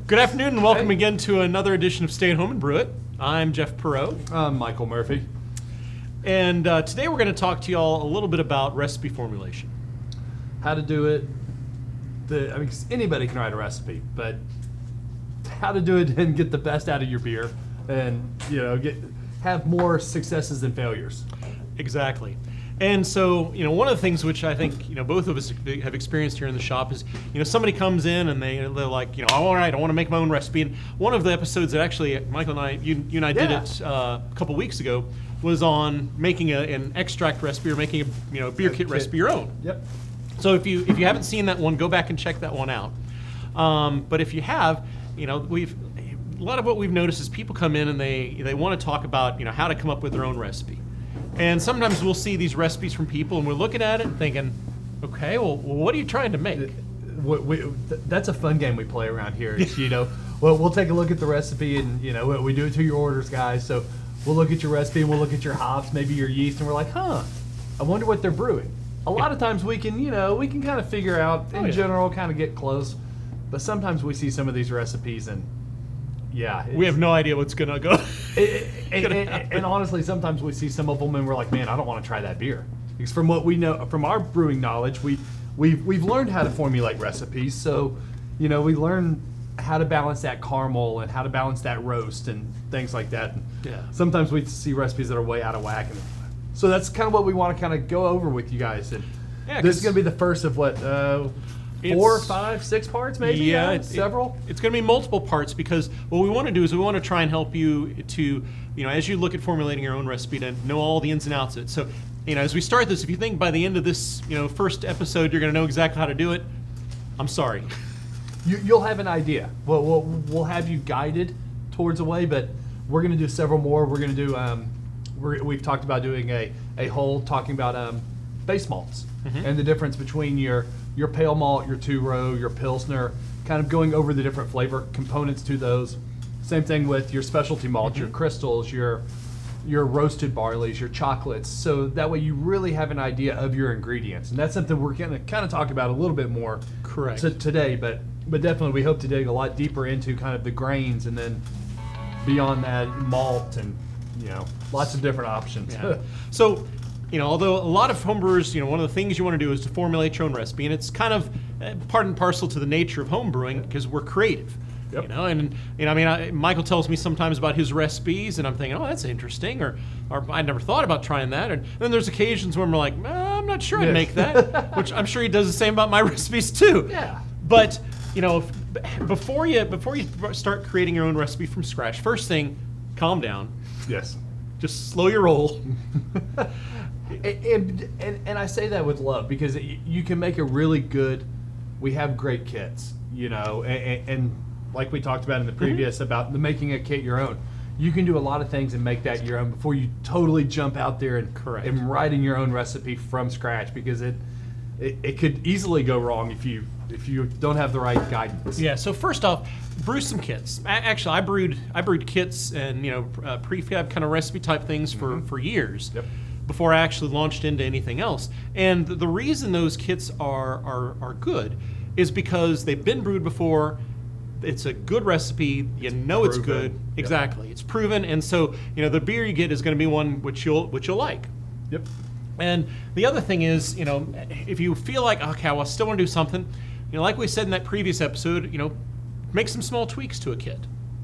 Good afternoon and welcome again to another edition of Stay at Home and Brew It. I'm Jeff Perot. I'm Michael Murphy. And today we're going to talk to y'all a little bit about recipe formulation. How to do it. Anybody can write a recipe, but how to do it and get the best out of your beer and, have more successes than failures. Exactly. And so, one of the things which I think, both of us have experienced here in the shop is, somebody comes in and they're like, all right, I want to make my own recipe. And one of the episodes that actually Michael and I, you and I did it a couple weeks ago was on making an extract recipe or making a beer kit recipe your own. Yep. So if you haven't seen that one, go back and check that one out. But if you have, a lot of what we've noticed is people come in and they want to talk about, how to come up with their own recipe. And sometimes we'll see these recipes from people and we're looking at it and thinking, okay, well what are you trying to make? That's a fun game we play around here. Is, we'll take a look at the recipe and, we do it to your orders, guys. So we'll look at your recipe and we'll look at your hops, maybe your yeast, and we're like, I wonder what they're brewing. A lot of times we can kind of figure out, in general, kind of get close. But sometimes we see some of these recipes and, we have no idea what's going to go. And honestly, sometimes we see some of them and we're like, man, I don't want to try that beer. Because from what we know, from our brewing knowledge, we've learned how to formulate recipes. So, we learn how to balance that caramel and how to balance that roast and things like that. Yeah. Sometimes we see recipes that are way out of whack. And so that's kind of what we want to kind of go over with you guys. And this is going to be the first of what, 4, 5, 6 parts maybe? Yeah, several? It's going to be multiple parts because what we want to do is we want to try and help you to, as you look at formulating your own recipe, to know all the ins and outs of it. So, as we start this, if you think by the end of this, first episode you're going to know exactly how to do it, I'm sorry. You'll have an idea. We'll have you guided towards a way, but we're going to do several more. We're going to do, we've talked about doing a whole, talking about base malts and the difference between your pale malt, your two-row, your Pilsner, kind of going over the different flavor components to those. Same thing with your specialty malts, your crystals, your roasted barleys, your chocolates. So that way you really have an idea of your ingredients. And that's something we're going to kind of talk about a little bit more today. But definitely we hope to dig a lot deeper into kind of the grains and then beyond that, malt and, lots of different options. Yeah. So, although a lot of homebrewers, one of the things you want to do is to formulate your own recipe, and it's kind of part and parcel to the nature of homebrewing because we're creative. Yep. Michael tells me sometimes about his recipes, and I'm thinking, that's interesting, or I never thought about trying that. And then there's occasions when we're like, I'm not sure I'd make that, which I'm sure he does the same about my recipes too. Yeah. But before you start creating your own recipe from scratch, first thing, calm down. Yes. Just slow your roll. And I say that with love because you can make a really good. We have great kits, and like we talked about in the previous about making a kit your own. You can do a lot of things and make that your own before you totally jump out there and writing your own recipe from scratch because it could easily go wrong if you don't have the right guidance. Yeah. So first off, brew some kits. Actually, I brewed kits and prefab kind of recipe type things for years. Yep. Before I actually launched into anything else. And the reason those kits are good is because they've been brewed before. It's a good recipe. It's good. Yep. Exactly. It's proven. And so, the beer you get is going to be one which you'll like. Yep. And the other thing is, if you feel like, okay, well, I still want to do something, like we said in that previous episode, make some small tweaks to a kit.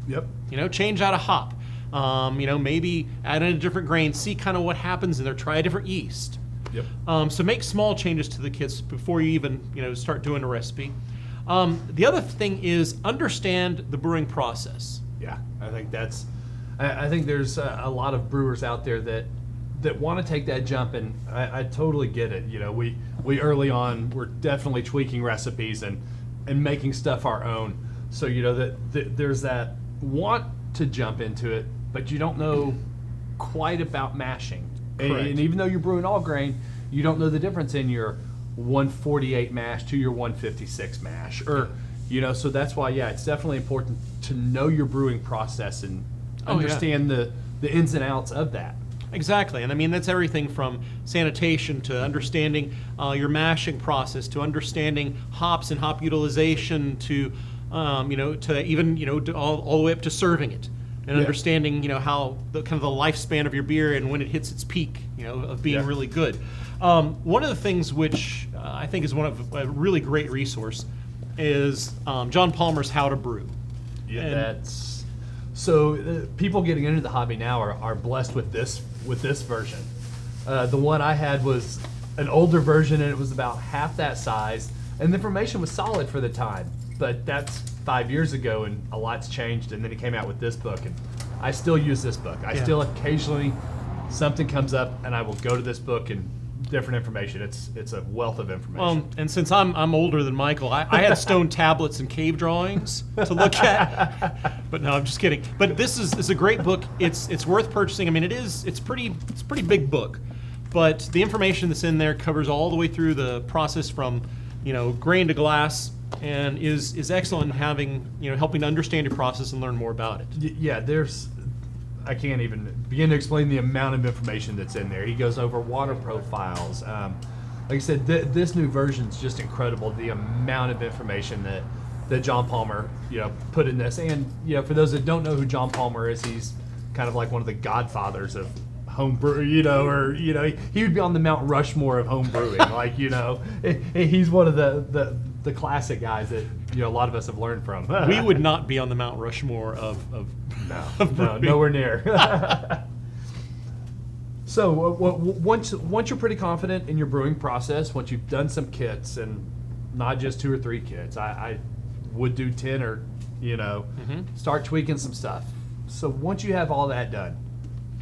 Yep. Change out a hop. Maybe add in a different grain, see kind of what happens in there, try a different yeast. Yep. So make small changes to the kits before you even, start doing a recipe. The other thing is understand the brewing process. Yeah, I think there's a lot of brewers out there that want to take that jump, and I totally get it. We early on were definitely tweaking recipes and making stuff our own. So that there's that want to jump into it, but you don't know quite about mashing. And even though you're brewing all grain, you don't know the difference in your 148 mash to your 156 mash. So that's why, it's definitely important to know your brewing process and understand the ins and outs of that. Exactly. And that's everything from sanitation to understanding your mashing process to understanding hops and hop utilization to to even all the way up to serving it and understanding how the kind of the lifespan of your beer and when it hits its peak of being really good. One of the things which I think is one of a really great resource is John Palmer's How to Brew. Yeah, people getting into the hobby now are blessed with this version. The one I had was an older version, and it was about half that size, and the information was solid for the time. But that's 5 years ago, and a lot's changed. And then he came out with this book, and I still use this book. I still occasionally something comes up, and I will go to this book and different information. It's a wealth of information. And since I'm older than Michael, I had stone tablets and cave drawings to look at. But no, I'm just kidding. But this is a great book. It's worth purchasing. I mean, it's a pretty big book, but the information that's in there covers all the way through the process from grain to glass, and is excellent in having helping to understand your process and learn more about it. Yeah, I can't even begin to explain the amount of information that's in there. He goes over water profiles. Like I said, this new version is just incredible. The amount of information that John Palmer put in this, and for those that don't know who John Palmer is, he's kind of like one of the godfathers of homebrew. He would be on the Mount Rushmore of homebrewing. Like he's one of the classic guys that a lot of us have learned from. We would not be on the Mount Rushmore of no, nowhere near. So once you're pretty confident in your brewing process, once you've done some kits, and not just 2 or 3 kits, I would do 10 or start tweaking some stuff. So once you have all that done,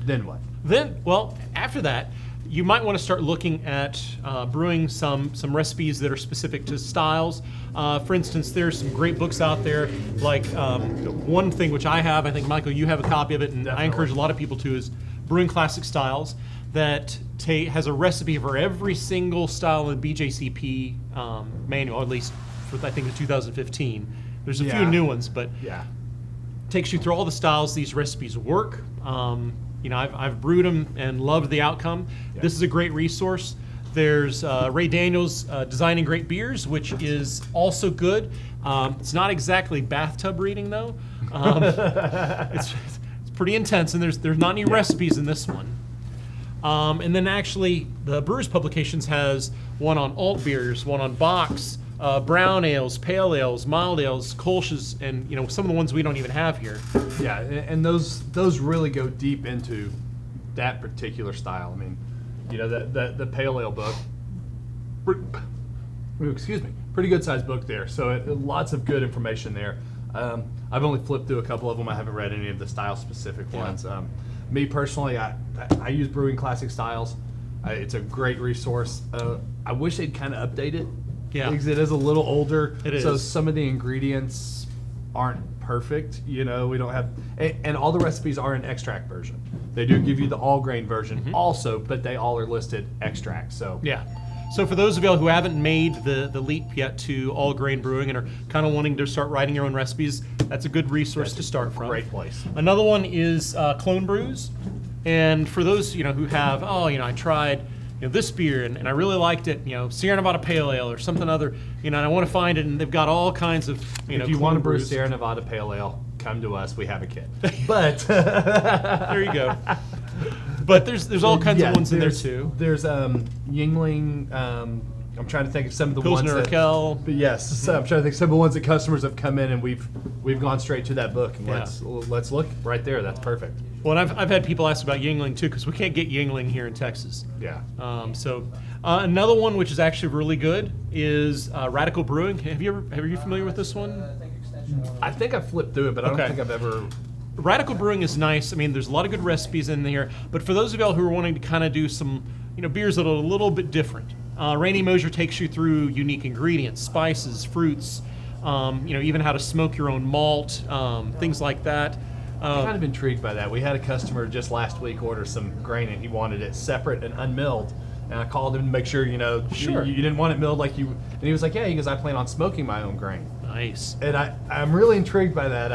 then what? After that, you might want to start looking at brewing some recipes that are specific to styles. For instance, there's some great books out there. Like one thing which I have, I think Michael, you have a copy of it, and Definitely. I encourage a lot of people to, is Brewing Classic Styles, that has a recipe for every single style in the BJCP manual, at least for I think the 2015. There's a few new ones, but takes you through all the styles these recipes work. I've brewed them and loved the outcome. Yeah. This is a great resource. There's Ray Daniels' Designing Great Beers, which is also good. It's not exactly bathtub reading though. It's pretty intense, and there's not any recipes in this one. And then actually, the Brewers Publications has one on alt beers, one on bocks, brown ales, pale ales, mild ales, Kolsch's, and some of the ones we don't even have here. Yeah, and those really go deep into that particular style. I mean, the pale ale book. Excuse me, pretty good sized book there. So lots of good information there. I've only flipped through a couple of them. I haven't read any of the style specific ones. Me personally, I use Brewing Classic Styles. It's a great resource. I wish they'd kind of update it. Yeah, because it is a little older. It is. So some of the ingredients aren't perfect. We don't have, and all the recipes are in extract version. They do give you the all grain version also, but they all are listed extract. So yeah. So for those of y'all who haven't made the leap yet to all grain brewing and are kind of wanting to start writing your own recipes, that's a good resource to start from. Great place. Another one is Clone Brews, and for those who have I tried this beer and I really liked it, Sierra Nevada Pale Ale or something other, and I want to find it, and they've got all kinds of if you want to brew Sierra Nevada Pale Ale, come to us. We have a kit. But there you go. But there's all kinds of ones in there too. There's Yingling. I'm trying to think of some of the Pilsner ones that. Urquell. But yes, so I'm trying to think of some of the ones that customers have come in, and we've gone straight to that book. And let's look right there. That's perfect. Well, and I've had people ask about Yingling too, because we can't get Yingling here in Texas. Yeah. Another one which is actually really good is Radical Brewing. Are you familiar with this one? I think I flipped through it, but I don't think I've ever. Radical Brewing is nice. I mean, there's a lot of good recipes in there. But for those of y'all who are wanting to kind of do some, beers that are a little bit different, Rainey Mosier takes you through unique ingredients, spices, fruits, even how to smoke your own malt, things like that. I'm kind of intrigued by that. We had a customer just last week order some grain, and he wanted it separate and unmilled. And I called him to make sure, Sure. you didn't want it milled like you. And he was like, yeah, he goes, I plan on smoking my own grain. Nice. And I'm really intrigued by that.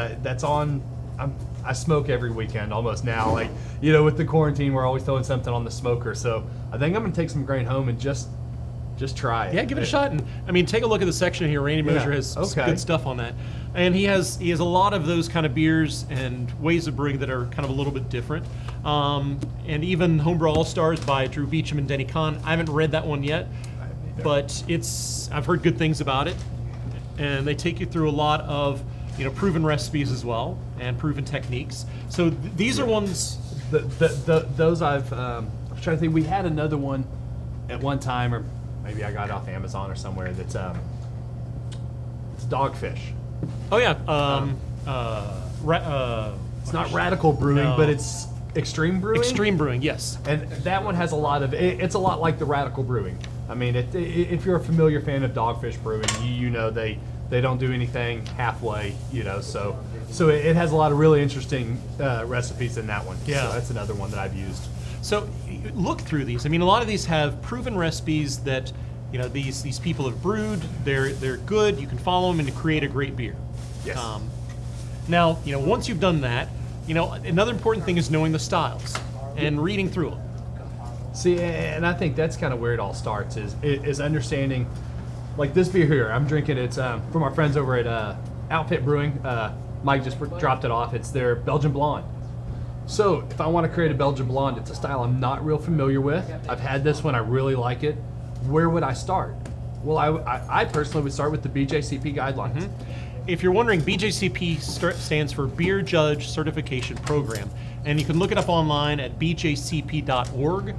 I smoke every weekend almost now. Like, with the quarantine, we're always throwing something on the smoker. So I think I'm going to take some grain home and just try it. Yeah, give it a shot. And take a look at the section here. Rainey Mosier has some good stuff on that. And he has a lot of those kind of beers and ways of brewing that are kind of a little bit different. And even Homebrew All Stars by Drew Beecham and Denny Kahn. I haven't read that one yet, but I've heard good things about it. And they take you through a lot of proven recipes as well and proven techniques. So these are ones. Those I'm trying to think. We had another one at one time, or maybe I got it off Amazon or somewhere. That's it's Dogfish. Oh yeah. It's not Radical Brewing, no. but it's Extreme Brewing. Extreme Brewing, yes. And that one has a lot of. It's a lot like the Radical Brewing. I mean, if you're a familiar fan of Dogfish Brewing, you know they don't do anything halfway. So it has a lot of really interesting recipes in that one. Yeah. So that's another one that I've used. So look through these. I mean, a lot of these have proven recipes that these people have brewed. They're good. You can follow them and create a great beer. Yes. Now, once you've done that, another important thing is knowing the styles and reading through them. See, and I think that's kind of where it all starts is understanding, like this beer here I'm drinking. It's from our friends over at Outfit Brewing. Mike just dropped it off. It's their Belgian Blonde. So if I want to create a Belgian Blonde, it's a style I'm not real familiar with. I've had this one. I really like it. Where would I start? Well, I personally would start with the BJCP guidelines. Mm-hmm. If you're wondering, BJCP stands for Beer Judge Certification Program, and you can look it up online at bjcp.org,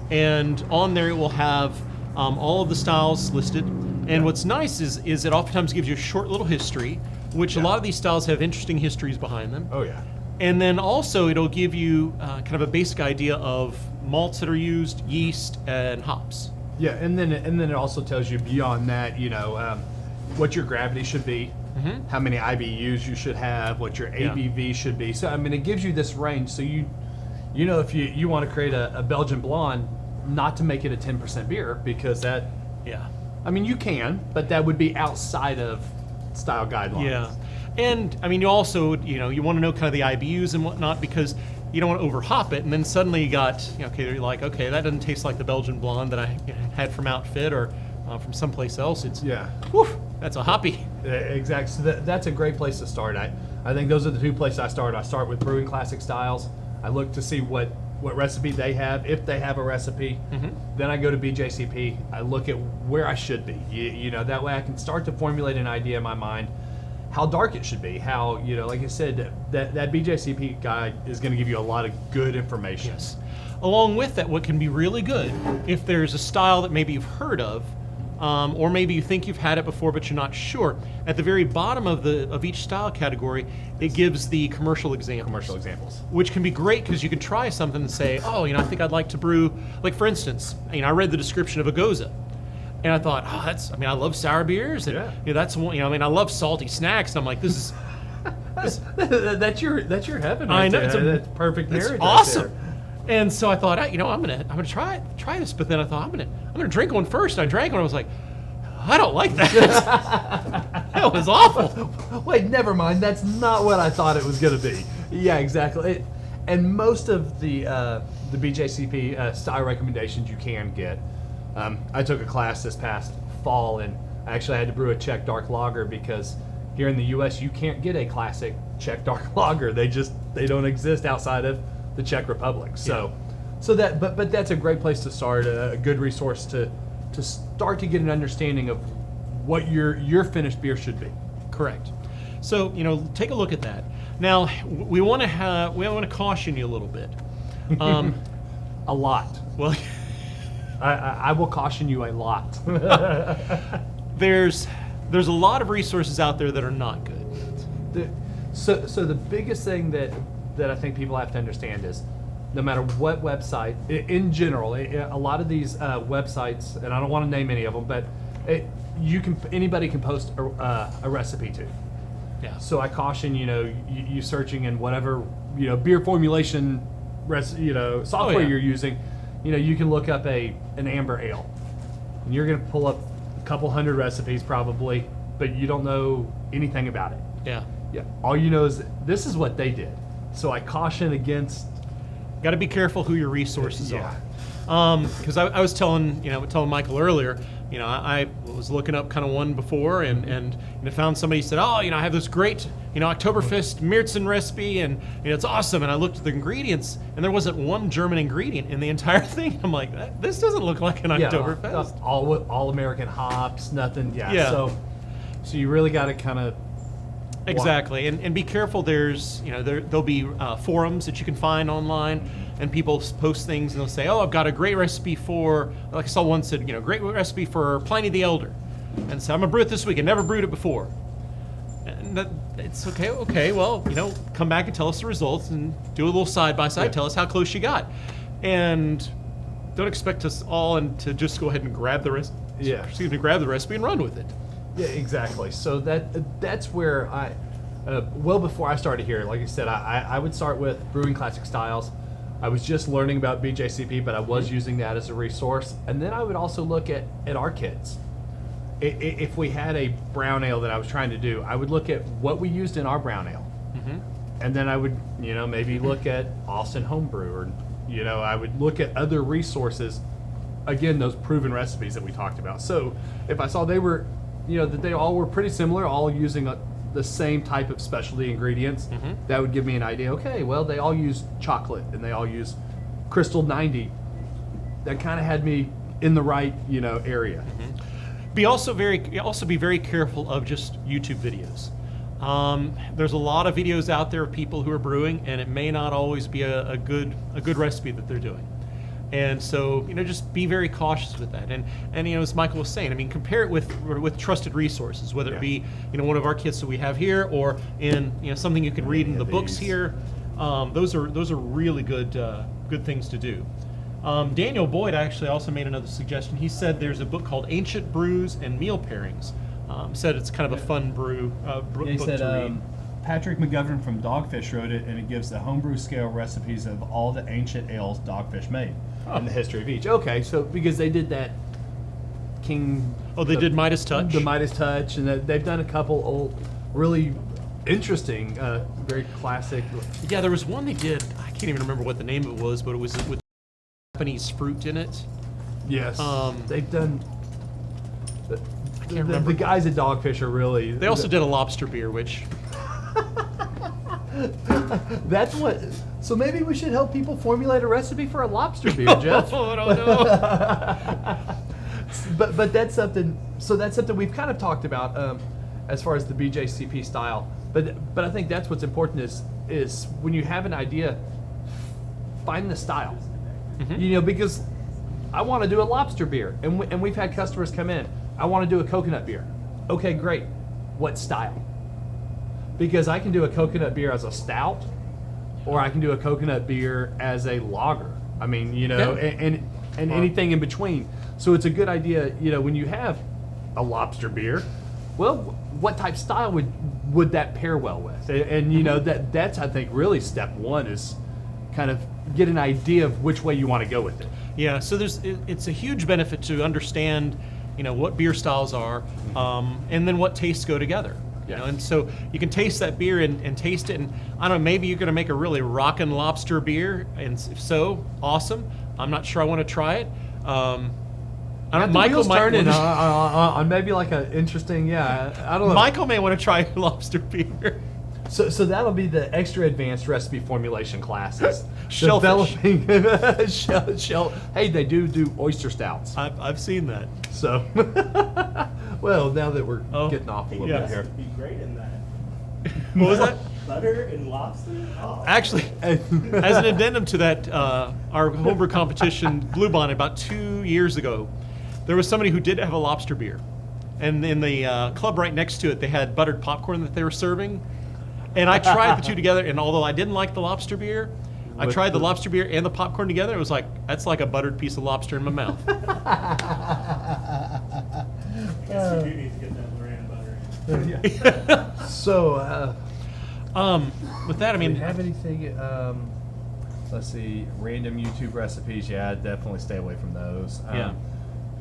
and on there it will have all of the styles listed. And what's nice is it oftentimes gives you a short little history, which a lot of these styles have interesting histories behind them. Oh yeah. And then also it'll give you kind of a basic idea of malts that are used, yeast, and hops. Yeah, and then it also tells you beyond that, what your gravity should be, how many IBUs you should have, what your ABV should be. So I mean, it gives you this range. So if you want to create a Belgian Blonde, not to make it a 10% beer because that. Yeah. I mean, you can, but that would be outside of style guidelines. Yeah, and I mean, you also you want to know kind of the IBUs and whatnot because you don't want to overhop it, and then suddenly you got you're like, okay, that doesn't taste like the Belgian Blonde that I had from Outfit or from someplace else. It's whew, that's a hoppy. Exactly. So that's a great place to start. I think those are the two places I start. I start with brewing classic styles. I look to see what recipe they have, if they have a recipe. Then I go to BJCP. I look at where I should be. That way I can start to formulate an idea in my mind how dark it should be, how, like I said, that BJCP guide is going to give you a lot of good information. Yes. Along with that, what can be really good, if there's a style that maybe you've heard of, or maybe you think you've had it before but you're not sure, at the very bottom of each style category, it gives the commercial examples. Which can be great because you can try something and say, oh, I think I'd like to brew, like for instance, I read the description of a Goza. And I thought, I love sour beers, and that's one. I love salty snacks. And I'm like, this is that's your heaven. Right I know there. it's that's perfect marriage. It's awesome. Right there. And so I thought, I'm gonna try this. But then I thought, I'm gonna drink one first. And I drank one. I was like, I don't like that. That was awful. Wait, never mind. That's not what I thought it was gonna be. Yeah, exactly. And most of the BJCP style recommendations you can get. I took a class this past fall, and I actually had to brew a Czech dark lager because here in the U.S. you can't get a classic Czech dark lager. They don't exist outside of the Czech Republic. But that's a great place to start. A good resource to start to get an understanding of what your finished beer should be. Correct. So take a look at that. Now we want to caution you a little bit. A lot. Well. I will caution you a lot. There's a lot of resources out there that are not good. So the biggest thing that I think people have to understand is, no matter what website, in general, a lot of these websites, and I don't want to name any of them, but anybody can post a recipe to. Yeah. So I caution you searching in whatever beer formulation software you're using. You can look up an amber ale, and you're going to pull up a couple hundred recipes probably, but you don't know anything about it. Yeah. Yeah. All you know is this is what they did. So I caution against. Got to be careful who your resources Yeah. Because I was telling Michael earlier, I was looking up kind of one before and found somebody said, oh, I have this great, Oktoberfest Märzen recipe and it's awesome. And I looked at the ingredients and there wasn't one German ingredient in the entire thing. I'm like, this doesn't look like an Oktoberfest. All American hops, nothing. Yeah. So you really got to kind of. Exactly, and be careful. There's, there'll be forums that you can find online, and people post things, and they'll say, "Oh, I've got a great recipe for," like I saw one said, great recipe for Pliny the Elder, and so I'm gonna brew it this week. I never brewed it before, and it's okay. Okay, well, come back and tell us the results, and do a little side by side. Tell us how close you got, and don't expect us all to just go ahead and grab the recipe. Yeah. Grab the recipe and run with it. Yeah, exactly. So that's where I, well before I started here, like I said, I would start with brewing classic styles. I was just learning about BJCP, but I was using that as a resource. And then I would also look at our kits. If we had a brown ale that I was trying to do, I would look at what we used in our brown ale. And then I would, maybe look at Austin Homebrew, or, I would look at other resources, again, those proven recipes that we talked about. So if I saw they were, that they all were pretty similar, all using the same type of specialty ingredients, that would give me an idea. Okay, well, they all use chocolate and they all use Crystal 90. That kind of had me in the right, area. Also be very careful of just YouTube videos. There's a lot of videos out there of people who are brewing, and it may not always be a good recipe that they're doing. And so, just be very cautious with that. And as Michael was saying, compare it with trusted resources, whether it be, one of our kits that we have here, or in, something you can read in the books here. Those are really good things to do. Daniel Boyd actually also made another suggestion. He said there's a book called Ancient Brews and Meal Pairings. Said it's kind of a fun book to read. Patrick McGovern from Dogfish wrote it, and it gives the homebrew scale recipes of all the ancient ales Dogfish made. And the history of each. Okay, so because they did that King... Oh, they did Midas Touch? The Midas Touch, and they've done a couple old, really interesting, very classic... Yeah, there was one they did, I can't even remember what the name of it was, but it was with Japanese fruit in it. Yes. They've done... I can't remember. The guys at Dogfish are really... They also did a lobster beer, which... That's what... So maybe we should help people formulate a recipe for a lobster beer, Jeff. I don't know. But that's something... So that's something we've kind of talked about as far as the BJCP style. But I think that's what's important is when you have an idea, find the style. Because I want to do a lobster beer. And we've had customers come in. I want to do a coconut beer. Okay, great. What style? Because I can do a coconut beer as a stout, or I can do a coconut beer as a lager. And anything in between. So it's a good idea, when you have a lobster beer, well, what type style would that pair well with? And that's I think really step one is kind of get an idea of which way you want to go with it. Yeah, so it's a huge benefit to understand, what beer styles are, and then what tastes go together. And so you can taste that beer and taste it, and I don't know, maybe you're going to make a really rockin' lobster beer, and if so, awesome. I'm not sure I want to try it. Michael might turn on maybe like an interesting, I don't know. Michael may want to try lobster beer. So that'll be the extra advanced recipe formulation classes. Shellfish. Developing Hey, they do oyster stouts. I've seen that. So, well, now that we're getting off a little bit here. Be great in that. What was that? Butter and lobster? Oh. Actually, as an addendum to that, our homebrew competition, Blue Bonnet, about 2 years ago, there was somebody who did have a lobster beer. And in the club right next to it, they had buttered popcorn that they were serving. And I tried the two together, and although I didn't like the lobster beer, I tried the lobster beer and the popcorn together. It was like, that's like a buttered piece of lobster in my mouth. I guess you do need to get that Lorraine butter. So, with that, do we have anything? Let's see, random YouTube recipes. Yeah, definitely stay away from those.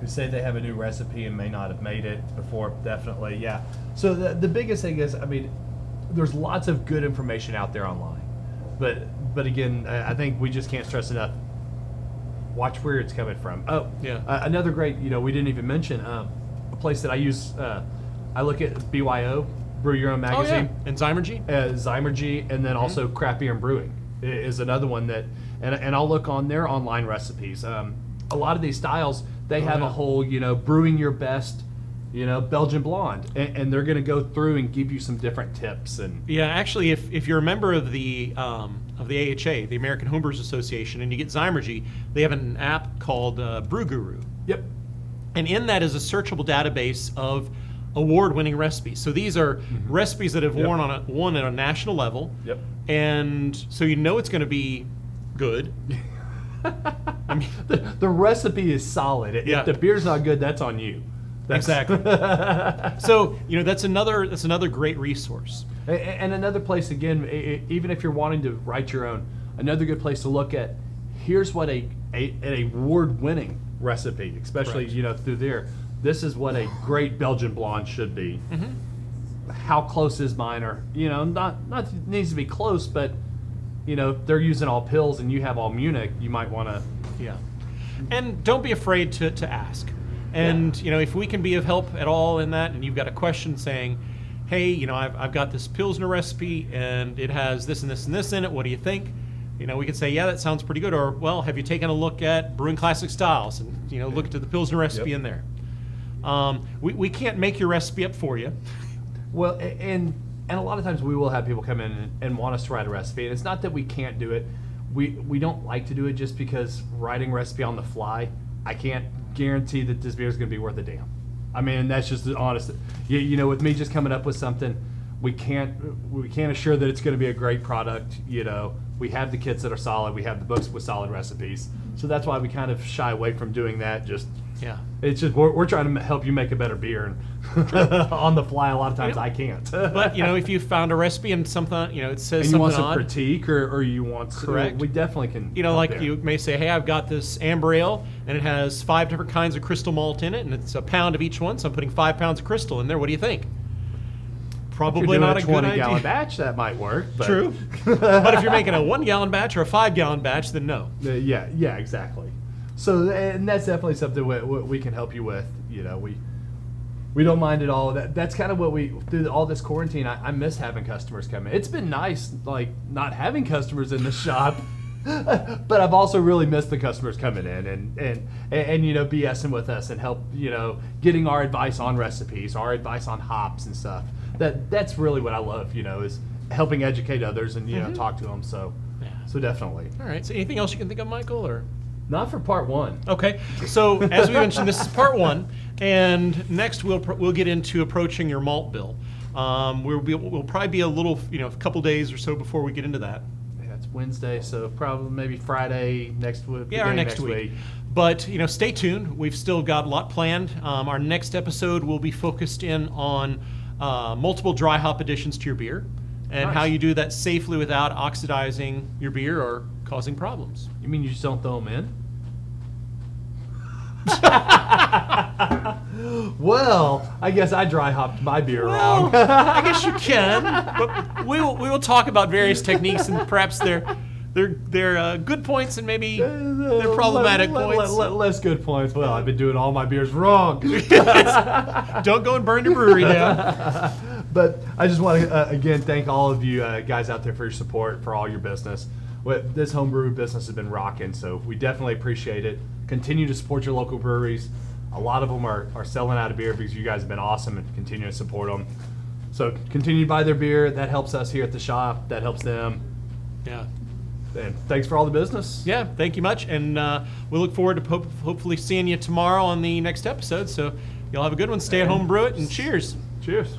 Who say they have a new recipe and may not have made it before? Definitely, yeah. So the biggest thing is, there's lots of good information out there online, but again, I think we just can't stress enough. Watch where it's coming from. Oh, Yeah. Another great, we didn't even mention a place that I use. I look at BYO, Brew Your Own Oh, yeah. Magazine, And Zymergy? Zymergy, and then also Craft Beer and Brewing is another one that, and I'll look on their online recipes. A lot of these styles, they have yeah. a whole, brewing your best, Belgian blonde, and they're going to go through and give you some different tips. And Yeah, actually, if you're a member of the AHA, the American Homebrewers Association, and you get Zymergy, they have an app called Brew Guru. yep, And in that is a searchable database of award-winning recipes. So these are recipes that have Yep. won at a national level. Yep. And so you know it's going to be good. I mean, the recipe is solid. Yeah. If the beer's not good, that's on you. exactly. So that's another great resource. And another place, again, even if you're wanting to write your own, another good place to look at, here's what an award-winning recipe, especially, Correct. through there, this is what a great Belgian blonde should be. How close is mine? Or, not needs to be close, but, they're using all pills and you have all Munich, you might want to. Yeah. And don't be afraid to ask. And, if we can be of help at all in that, and you've got a question saying, hey, I've got this Pilsner recipe and it has this and this and this in it, what do you think? We could say, yeah, that sounds pretty good. Or, well, have you taken a look at Brewing Classic Styles and, look at the Pilsner recipe in there. We can't make your recipe up for you. Well, and a lot of times we will have people come in and want us to write a recipe, and it's not that we can't do it. We don't like to do it just because writing a recipe on the fly, I can't guarantee that this beer is going to be worth a damn. I mean, that's just the honest. With me just coming up with something, we can't assure that it's going to be a great product. We have the kits that are solid, we have the books with solid recipes, so that's why we kind of shy away from doing that. Yeah. It's just we're trying to help you make a better beer, and on the fly, a lot of times I can't. But, if you found a recipe and something, it says and you something want some odd. critique, or you want Correct. we definitely can. You help like there. you may say, hey, I've got this amber ale, and it has 5 different kinds of crystal malt in it, and it's a pound of each one, so I'm putting 5 pounds of crystal in there. What do you think? If Probably you're doing not a a good 20-gallon idea. batch, that might work. But True. But if you're making a 1-gallon batch or a 5-gallon batch, then no. Yeah, exactly. So, and that's definitely something we can help you with. We don't mind at all. That's kind of what we through all this quarantine. I miss having customers come in. It's been nice, like not having customers in the shop, but I've also really missed the customers coming in and BSing with us and help getting our advice on recipes, our advice on hops and stuff. That's really what I love. Is helping educate others and talk to them. So definitely. All right. So anything else you can think of, Michael, or? Not for part one. Okay, so as we mentioned, this is part 1, and next we'll get into approaching your malt bill. We'll probably be a little, a couple days or so before we get into that. Yeah, it's Wednesday, so probably maybe Friday next week. Yeah, or next week. But stay tuned. We've still got a lot planned. Our next episode will be focused in on multiple dry hop additions to your beer, and Nice. how you do that safely without oxidizing your beer or causing problems. You mean you just don't throw them in? Well, I guess I dry hopped my beer wrong. I guess you can, but we will talk about various techniques and perhaps their good points and maybe their problematic points. Less good points. Well, I've been doing all my beers wrong. Don't go and burn your brewery down. But I just want to, again, thank all of you guys out there for your support, for all your business. This homebrew business has been rocking, so we definitely appreciate it. Continue to support your local breweries. A lot of them are selling out of beer because you guys have been awesome and continue to support them. So continue to buy their beer. That helps us here at the shop. That helps them. Yeah. And thanks for all the business. Yeah, thank you much. And we look forward to hopefully seeing you tomorrow on the next episode. So y'all have a good one. Stay at home, brew it, and cheers. Cheers.